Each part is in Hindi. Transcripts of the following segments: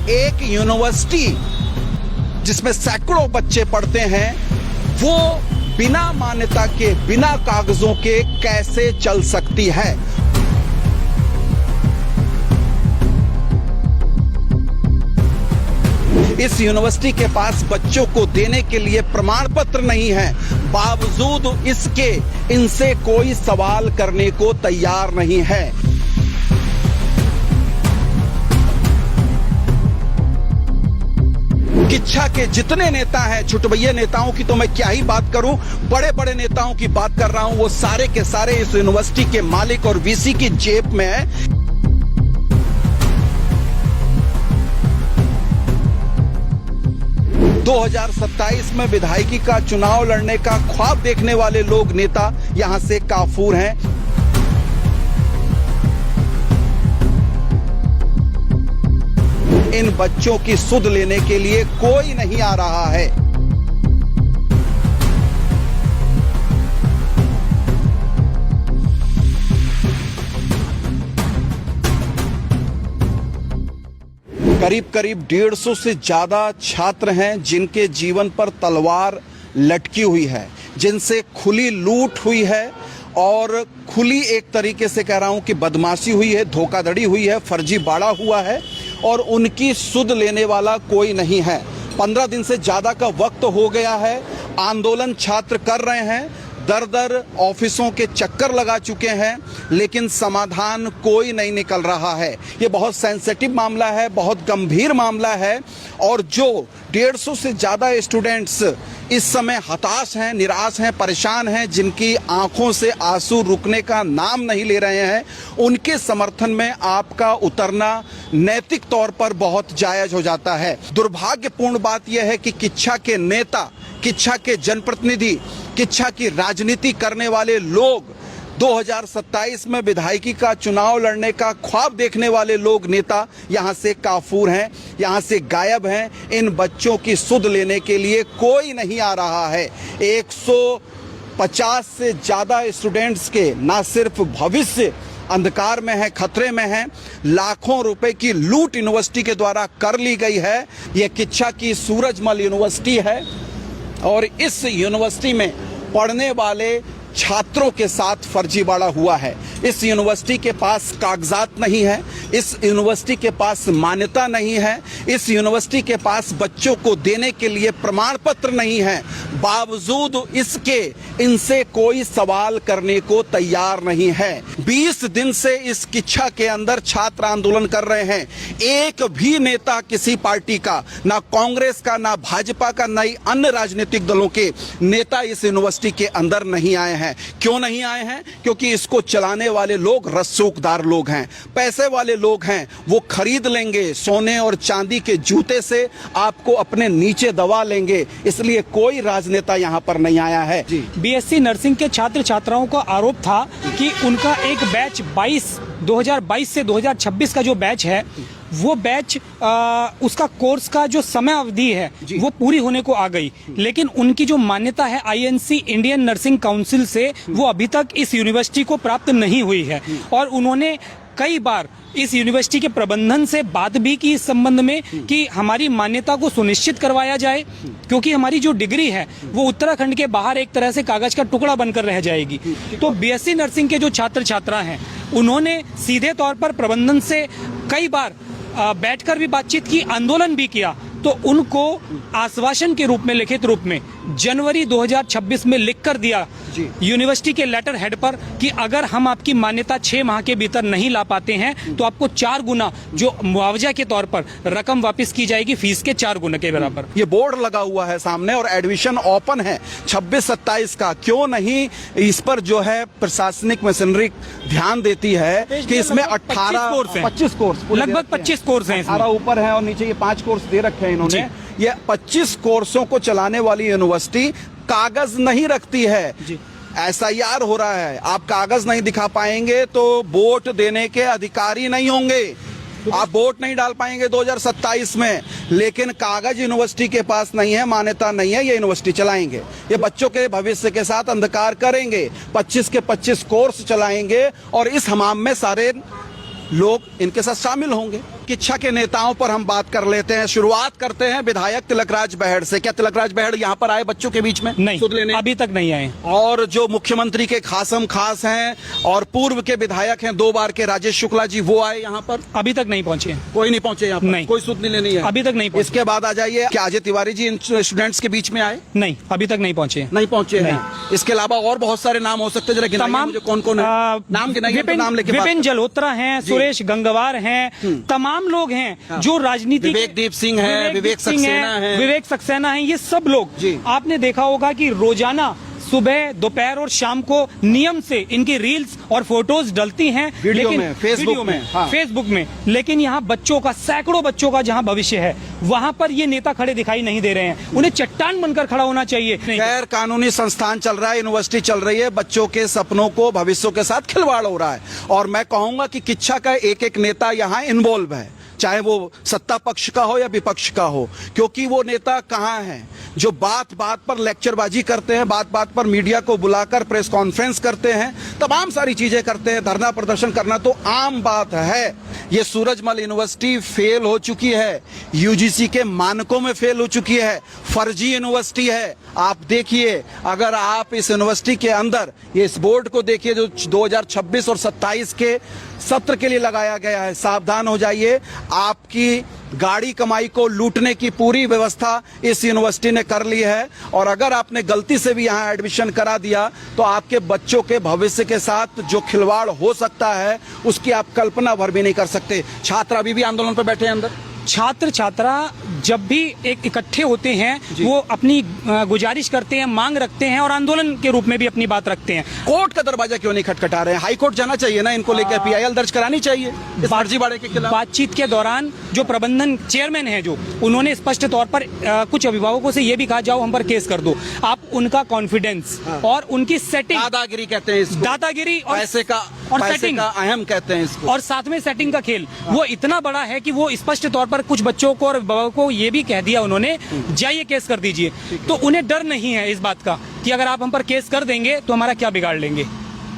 एक यूनिवर्सिटी जिसमें सैकड़ों बच्चे पढ़ते हैं वो बिना मान्यता के, बिना कागजों के कैसे चल सकती है। इस यूनिवर्सिटी के पास बच्चों को देने के लिए प्रमाण पत्र नहीं है, बावजूद इसके इनसे कोई सवाल करने को तैयार नहीं है। किच्छा के जितने नेता हैं, छुटभैया नेताओं की तो मैं क्या ही बात करूं, बड़े बड़े नेताओं की बात कर रहा हूं, वो सारे के सारे इस यूनिवर्सिटी के मालिक और वीसी की जेब में है। 2027 में विधायकी का चुनाव लड़ने का ख्वाब देखने वाले लोग, नेता यहां से काफूर हैं। इन बच्चों की सुध लेने के लिए कोई नहीं आ रहा है। करीब करीब 150 से ज्यादा छात्र हैं जिनके जीवन पर तलवार लटकी हुई है, जिनसे खुली लूट हुई है और खुली एक तरीके से कह रहा हूं कि बदमाशी हुई है, धोखाधड़ी हुई है, फर्जीवाड़ा हुआ है और उनकी सुध लेने वाला कोई नहीं है। 15 दिन से ज्यादा का वक्त हो गया है, आंदोलन छात्र कर रहे हैं, दर दर ऑफिसों के चक्कर लगा चुके हैं, लेकिन समाधान कोई नहीं निकल रहा है। ये बहुत सेंसिटिव मामला है, बहुत गंभीर मामला है और जो 150 से ज्यादा स्टूडेंट्स इस समय हताश हैं, निराश हैं, परेशान हैं, जिनकी आंखों से आंसू रुकने का नाम नहीं ले रहे हैं, उनके समर्थन में आपका उतरना नैतिक तौर पर बहुत जायज हो जाता है। दुर्भाग्यपूर्ण बात यह है कि किच्छा के नेता, किच्छा के जनप्रतिनिधि, किच्छा की राजनीति करने वाले लोग, 2027 में विधायकी का चुनाव लड़ने का ख्वाब देखने वाले लोग, नेता यहां से काफूर हैं, यहां से गायब हैं। इन बच्चों की सुध लेने के लिए कोई नहीं आ रहा है। 150 से ज्यादा स्टूडेंट्स के ना सिर्फ भविष्य अंधकार में है, खतरे में है, लाखों रुपए की लूट यूनिवर्सिटी के द्वारा कर ली गई है। यह किच्छा की सूरजमल यूनिवर्सिटी है और इस यूनिवर्सिटी में पढ़ने वाले छात्रों के साथ फर्जीवाड़ा हुआ है। इस यूनिवर्सिटी के पास कागजात नहीं है, इस यूनिवर्सिटी के पास मान्यता नहीं है, इस यूनिवर्सिटी के पास बच्चों को देने के लिए प्रमाण पत्र नहीं है, बावजूद इसके इनसे कोई सवाल करने को तैयार नहीं है। 20 दिन से इस किच्छा के अंदर छात्र आंदोलन कर रहे हैं। एक भी नेता किसी पार्टी का, ना कांग्रेस का, ना भाजपा का, ना ही अन्य राजनीतिक दलों के नेता इस यूनिवर्सिटी के अंदर नहीं आए हैं। क्यों नहीं आए हैं? क्योंकि इसको चलाने वाले लोग रसूखदार लोग हैं, पैसे वाले लोग हैं। वो खरीद लेंगे, सोने और चांदी के जूते से आपको अपने नीचे दबा लेंगे, इसलिए कोई राजनेता यहां पर नहीं आया है। बीएससी नर्सिंग के छात्र छात्राओं का आरोप था कि उनका एक बैच 2022 से 2026 का जो बैच है, वो बैच उसका कोर्स का जो समय अवधि है वो पूरी होने को आ गई, लेकिन उनकी जो मान्यता है आईएनसी इंडियन नर्सिंग काउंसिल से वो अभी तक इस यूनिवर्सिटी को प्राप्त नहीं हुई है। और उन्होंने कई बार इस यूनिवर्सिटी के प्रबंधन से बात भी की इस संबंध में कि हमारी मान्यता को सुनिश्चित करवाया जाए, क्योंकि हमारी जो डिग्री है वो उत्तराखंड के बाहर एक तरह से कागज का टुकड़ा बनकर रह जाएगी। तो बीएससी नर्सिंग के जो छात्र छात्रा हैं उन्होंने सीधे तौर पर प्रबंधन से कई बार बैठकर भी बातचीत की, आंदोलन भी किया, तो उनको आश्वासन के रूप में, लिखित रूप में जनवरी 2026 में लिख कर दिया यूनिवर्सिटी के लेटर हेड पर कि अगर हम आपकी मान्यता 6 माह के भीतर नहीं ला पाते हैं तो आपको 4 गुना जो मुआवजा के तौर पर रकम वापस की जाएगी, फीस के 4 गुना के बराबर। ये बोर्ड लगा हुआ है सामने और एडमिशन ओपन है 26-27 का। क्यों नहीं इस पर जो है प्रशासनिक मशीनरी ध्यान देती है कि इसमें 25 कोर्स, लगभग 25 कोर्स हैं, 18 ऊपर है और नीचे ये 5 कोर्स दे रखे हैं इन्होंने। ये 25 कोर्सों को चलाने वाली यूनिवर्सिटी कागज नहीं रखती है। SIR हो रहा है, आप कागज नहीं दिखा पाएंगे तो वोट देने के अधिकारी नहीं होंगे, आप वोट नहीं डाल पाएंगे 2027 में। लेकिन कागज यूनिवर्सिटी के पास नहीं है, मान्यता नहीं है, ये यूनिवर्सिटी चलाएंगे, ये बच्चों के भविष्य के साथ अंधकार करेंगे, 25 के 25 कोर्स चलाएंगे और इस हमाम में सारे लोग इनके साथ शामिल होंगे। किच्छा के नेताओं पर हम बात कर लेते हैं। शुरुआत करते हैं विधायक तिलकराज बहड़ से। क्या तिलकराज बहड़ यहाँ पर आए बच्चों के बीच में नहीं, सुध लेने? अभी तक नहीं आए। और जो मुख्यमंत्री के खासम खास हैं और पूर्व के विधायक हैं 2 बार के, राजेश शुक्ला जी, वो आए यहाँ पर? अभी तक नहीं पहुंचे। कोई नहीं पहुंचे यहाँ पर? नहीं। कोई सुध नहीं लेनी है अभी तक नहीं पहुंचे। इसके बाद आ जाइए, क्या अजय तिवारी जी इन स्टूडेंट्स के बीच में आए? नहीं, अभी तक नहीं पहुंचे। नहीं पहुंचे हैं। इसके अलावा और बहुत सारे नाम हो सकते हैं, जरा गिनाइए मुझे कौन कौन है। नाम गिनाइए, नाम लेके विपिन जलोत्रा हैं, सुरेश गंगवार हैं, तमाम लोग हैं जो राजनीति, विवेकदीप सिंह है, विवेक सक्सेना है, ये सब लोग जी। आपने देखा होगा कि रोजाना सुबह, दोपहर और शाम को नियम से इनकी रील्स और फोटोज डलती हैं वीडियो में, फेसबुक में। लेकिन यहाँ बच्चों का, सैकड़ों बच्चों का जहाँ भविष्य है, वहाँ पर ये नेता खड़े दिखाई नहीं दे रहे हैं। उन्हें चट्टान बनकर खड़ा होना चाहिए। गैर कानूनी संस्थान चल रहा है, यूनिवर्सिटी चल रही है, बच्चों के सपनों को, भविष्यों के साथ खिलवाड़ हो रहा है। और मैं कहूंगा कि किच्छा का एक एक नेता यहाँ इन्वॉल्व है, चाहे वो सत्ता पक्ष का हो या विपक्ष का हो, क्योंकि वो नेता कहाँ हैं जो बात बात पर लेक्चरबाजी करते हैं, बात बात पर मीडिया को बुलाकर प्रेस कॉन्फ्रेंस करते हैं, तमाम सारी चीजें करते हैं। धरना प्रदर्शन करना तो आम बात है। ये सूरजमल यूनिवर्सिटी फेल हो चुकी है, यूजीसी के मानकों में फेल हो चुकी है, फर्जी यूनिवर्सिटी है। आप देखिए, अगर आप इस यूनिवर्सिटी के अंदर ये इस बोर्ड को देखिए जो 2026 और 27 के सत्र के लिए लगाया गया है, सावधान हो जाइए। आपकी गाड़ी कमाई को लूटने की पूरी व्यवस्था इस यूनिवर्सिटी ने कर ली है। और अगर आपने गलती से भी यहाँ एडमिशन करा दिया तो आपके बच्चों के भविष्य के साथ जो खिलवाड़ हो सकता है उसकी आप कल्पना भर भी नहीं कर सकते। छात्र अभी भी आंदोलन पर बैठे हैं अंदर। छात्र छात्रा जब भी एक इकट्ठे होते हैं वो अपनी गुजारिश करते हैं, मांग रखते हैं और आंदोलन के रूप में भी अपनी बात रखते हैं। कोर्ट का दरवाजा क्यों नहीं खटखटा रहे हैं? हाई कोर्ट जाना चाहिए ना, इनको लेकर PIL दर्ज करानी चाहिए इस फर्जीवाड़े के खिलाफ। बातचीत के दौरान जो प्रबंधन चेयरमैन है, जो उन्होंने स्पष्ट तौर पर कुछ अभिभावकों से ये भी कहा, जाओ हम पर केस कर दो। आप उनका कॉन्फिडेंस और उनकी सेटिंग, दादागिरी कहते हैं इसको, दादागिरी और पैसे का सेटिंग अहम कहते हैं इसको, और साथ में सेटिंग का खेल, वो इतना बड़ा है कि वो स्पष्ट तौर पर कुछ बच्चों को और अभिभावकों को ये भी कह दिया उन्होंने, जाइए केस कर दीजिए। तो उन्हें डर नहीं है इस बात का कि अगर आप हम पर केस कर देंगे तो हमारा क्या बिगाड़ लेंगे।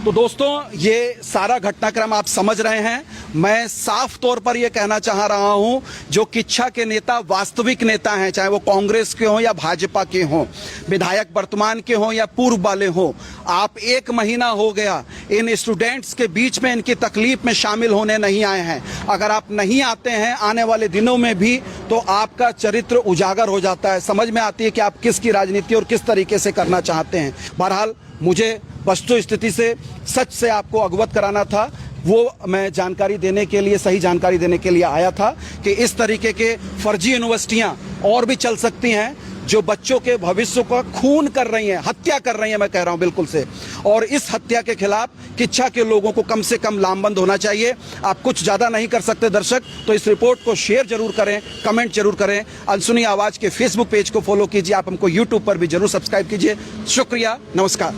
तो दोस्तों, ये सारा घटनाक्रम आप समझ रहे हैं। मैं साफ तौर पर यह कहना चाह रहा हूं, जो किच्छा के नेता वास्तविक नेता हैं, चाहे वो कांग्रेस के हों या भाजपा के हों, विधायक वर्तमान के हों या पूर्व वाले हों, आप 1 महीना हो गया इन स्टूडेंट्स के बीच में, इनकी तकलीफ में शामिल होने नहीं आए हैं। अगर आप नहीं आते हैं आने वाले दिनों में भी, तो आपका चरित्र उजागर हो जाता है। समझ में आती है कि आप किसकी राजनीति और किस तरीके से करना चाहते हैं। बहरहाल, मुझे वस्तु स्थिति से, सच से आपको अवगत कराना था, वो मैं जानकारी देने के लिए, सही जानकारी देने के लिए आया था कि इस तरीके के फर्जी यूनिवर्सिटियां और भी चल सकती हैं जो बच्चों के भविष्य का खून कर रही हैं, हत्या कर रही हैं, मैं कह रहा हूं बिल्कुल से। और इस हत्या के खिलाफ किच्छा के लोगों को कम से कम लामबंद होना चाहिए। आप कुछ ज्यादा नहीं कर सकते दर्शक, तो इस रिपोर्ट को शेयर जरूर करें, कमेंट जरूर करें। अनसुनी आवाज के फेसबुक पेज को फॉलो कीजिए, आप हमको यूट्यूब पर भी जरूर सब्सक्राइब कीजिए। शुक्रिया, नमस्कार।